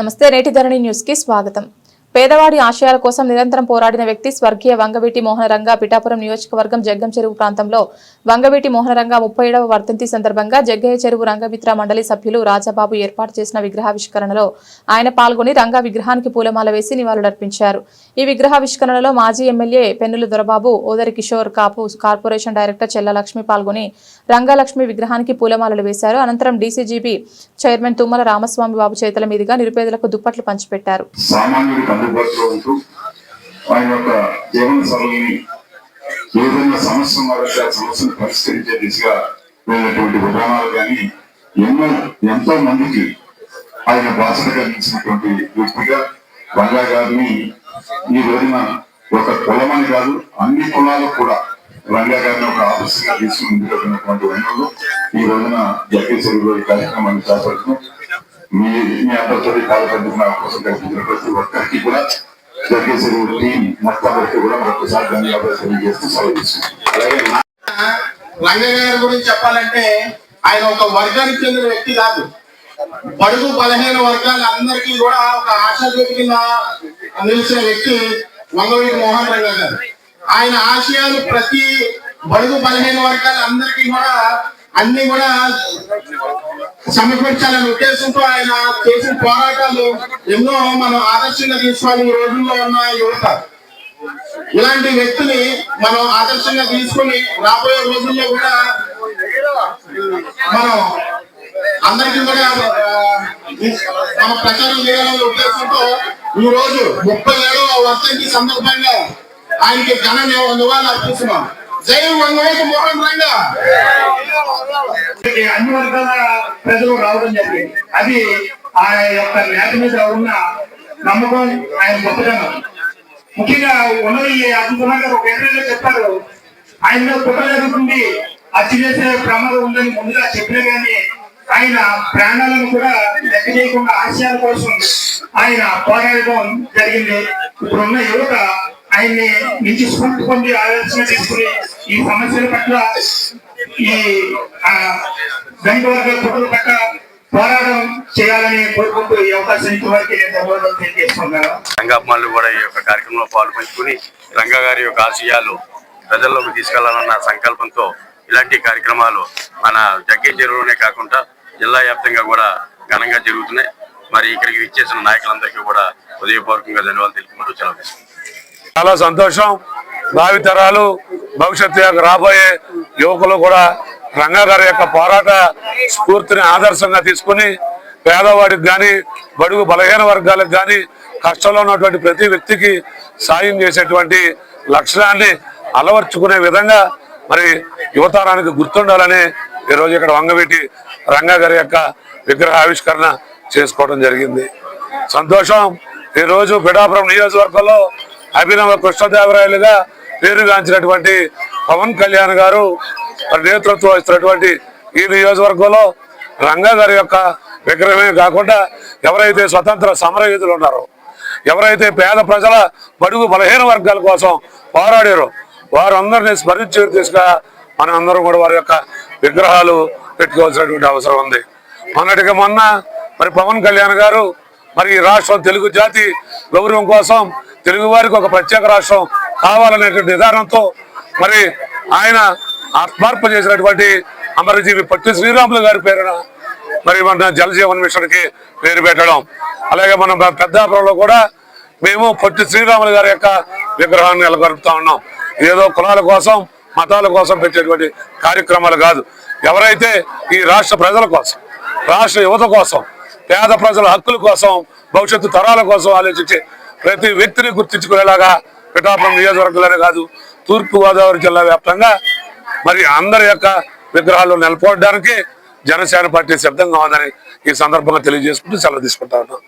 నమస్తే నేటి ధరణి న్యూస్ కి స్వాగతం। పేదవాడి ఆశయాల కోసం నిరంతరం పోరాడిన వ్యక్తి స్వర్గీయ వంగవీటి మోహనరంగ పిఠాపురం నియోజకవర్గం జగ్గం చెరువు ప్రాంతంలో వంగవీటి మోహనరంగ 37వ వర్ధంతి సందర్భంగా జగ్గయ్య చెరువు రంగమిత్ర మండలి సభ్యులు రాజబాబు ఏర్పాటు చేసిన విగ్రహావిష్కరణలో ఆయన పాల్గొని రంగ విగ్రహానికి పూలమాల వేసి నివాళులర్పించారు। ఈ విగ్రహావిష్కరణలో మాజీ ఎమ్మెల్యే పెన్నుల దొరబాబు, ఓదరి కిషోర్ కాపు, కార్పొరేషన్ డైరెక్టర్ చెల్ల లక్ష్మి పాల్గొని రంగలక్ష్మి విగ్రహానికి పూలమాలలు వేశారు। అనంతరం డీసీజీబీ చైర్మన్ తుమ్మల రామస్వామి బాబు చేతుల మీదుగా నిరుపేదలకు దుప్పట్లు పంచిపెట్టారు। అందుబాటులో ఉంటూ ఆయన యొక్క జీవన శైలిని ఏదైనా సమస్య సమస్యను పరిష్కరించే దిశగా వెళ్ళినటువంటి విధానాలు కానీ ఎంతో మందికి ఆయన బాధ్యత కలిగించినటువంటి వ్యక్తిగా రంగా గారిని ఈ రోజున ఒక కులమని కాదు అన్ని కులాలకు కూడా రంగా గారిని ఒక ఆదర్శంగా తీసుకుని ముందుకెళ్ళినటువంటి వనరులు ఈ రోజున జగ్గయ్య చెరువులో ఈ కార్యక్రమాన్ని చేపడుతూ మీ అందరితో పాల్పంచుకున్న అవకాశం కల్పించిన ప్రతి ఒక్కరికి కూడా జగ్గయ్య చెరువు టీం మొత్తం వరకు కూడా మరొకసారి ధన్యవాదాలు తెలియజేస్తూ సెలవుస్తున్నాం। అలాగే రంగయ్య గారి గురించి చెప్పాలంటే ఆయన ఒక వర్గానికి చెందిన వ్యక్తి కాదు, బడుగు బలహీన వర్గాల అందరికీ కూడా ఒక ఆశాజ్యోతి కింద నిలిచిన వ్యక్తి వంగవీటి మోహన్ రంగ గారు। ఆయన ఆశయాలు ప్రతి బడుగు బలహీన వర్గాల అందరికీ కూడా అన్ని కూడా సమర్పించాలనే ఉద్దేశంతో ఆయన చేసిన పోరాటాలు ఎన్నో మనం ఆదర్శంగా తీసుకోవాలి। ఈ రోజుల్లో ఉన్న యువత ఇలాంటి వ్యక్తిని మనం ఆదర్శంగా తీసుకుని రాబోయే రోజుల్లో కూడా మనం అందరికీ కూడా మనం ప్రచారం చేయాలనే ఉద్దేశంతో ఈ రోజు 37వ వర్ధంతి సందర్భంగా ఆయనకి ఘన నివాళులు అర్పిస్తున్నాం। జై వంగవీటి మోహన్ రంగ। అన్ని వర్గాల ప్రజలు రావడం జరిగింది, అది ఆయన యొక్క నేత మీద ఉన్న నమ్మకం, ఆయన గొప్పతనం। ముఖ్యంగా ఉన్నది అద్భుతంగా ఒక ఎదురుగా చెప్పారు, ఆయన కుట్ర జరుగుతుంది, హత్య చేసే ప్రమాదం ఉందని ముందుగా చెప్పినా కానీ ఆయన ప్రాణాలను కూడా లెక్క చేయకుండా ఆశయాల కోసం ఆయన పోరాడటం జరిగింది। ఇప్పుడున్న యువత ఆయన్ని నుంచి స్ఫూర్తి పొంది ఆలోచన తీసుకుని ఈ సమస్యల పట్ల ఈ ధనిక వర్గాల కుటుంబ పట్ల పోరాటం చేయాలని కోరుకుంటూ ఈ అవకాశం ఇచ్చిన వారికి నేను ధన్యవాదాలు తెలియజేస్తున్నాను। రంగాభిమానులు కూడా ఈ యొక్క కార్యక్రమంలో పాల్పంచుకుని రంగా గారి యొక్క ఆశయాలు ప్రజల్లోకి తీసుకెళ్లాలన్న సంకల్పంతో ఇలాంటి కార్యక్రమాలు మన జగ్గయ్య చెరువులోనే కాకుండా జిల్లా వ్యాప్తంగా కూడా ఘనంగా జరుగుతున్నాయి। మరి ఇక్కడికి ఇచ్చేసిన నాయకులందరికీ కూడా హృదయపూర్వకంగా ధన్యవాదాలు తెలుపుకుంటూ సెలవు। చాలా సంతోషం। భావితరాలు భవిష్యత్తు యొక్క రాబోయే యువకులు కూడా రంగా గారి యొక్క పోరాట స్ఫూర్తిని ఆదర్శంగా తీసుకుని పేదవాడికి కానీ బడుగు బలహీన వర్గాలకు కానీ కష్టంలో ఉన్నటువంటి ప్రతి వ్యక్తికి సాయం చేసేటువంటి లక్ష్యాన్ని అలవర్చుకునే విధంగా మరి యువతరానికి గుర్తుండాలని ఈరోజు ఇక్కడ వంగవీటి రంగా గారి యొక్క విగ్రహ ఆవిష్కరణ చేసుకోవడం జరిగింది। సంతోషం। ఈరోజు పిఠాపురం నియోజకవర్గంలో అభినవ కృష్ణదేవరాయలుగా పేరుగాంచినటువంటి పవన్ కళ్యాణ్ గారు నేతృత్వం వహిస్తున్నటువంటి ఈ నియోజకవర్గంలో రంగా గారి యొక్క విగ్రహమే కాకుండా ఎవరైతే స్వతంత్ర సమరయోధులు ఉన్నారో, ఎవరైతే పేద ప్రజల బడుగు బలహీన వర్గాల కోసం పోరాడారో వారందరినీ స్మరించే దిశగా మనం అందరం కూడా వారి యొక్క విగ్రహాలు పెట్టుకోవాల్సినటువంటి అవసరం ఉంది। మొన్నటికి మొన్న మరి పవన్ కళ్యాణ్ గారు మరి రాష్ట్రం తెలుగు జాతి గౌరవం కోసం తెలుగు వారికి ఒక ప్రత్యేక రాష్ట్రం కావాలనేటువంటి విధానంతో మరి ఆయన ఆత్మార్పణ చేసినటువంటి అమరజీవి పొట్టి శ్రీరాములు గారి పేరున మరి మన జలజీవన్ మిషన్కి పేరు పెట్టడం, అలాగే మనం పెద్దాపురంలో కూడా మేము పొట్టి శ్రీరాములు గారి యొక్క విగ్రహాన్ని నెలకొల్పుతా ఉన్నాం। ఏదో కులాల కోసం మతాల కోసం పెట్టేటువంటి కార్యక్రమాలు కాదు, ఎవరైతే ఈ రాష్ట్ర ప్రజల కోసం, రాష్ట్ర యువత కోసం, పేద ప్రజల హక్కుల కోసం, భవిష్యత్తు తరాల కోసం ఆలోచించే ప్రతి వ్యక్తిని గుర్తించుకునేలాగా పిఠాపురం నియోజకవర్గంలోనే కాదు తూర్పుగోదావరి జిల్లా వ్యాప్తంగా మరి అందరి యొక్క విగ్రహాలు నెలకొల్పడానికి జనసేన పార్టీ సిద్ధంగా ఉందని ఈ సందర్భంగా తెలియజేసుకుంటూ సెలవు తీసుకుంటా ఉన్నాం।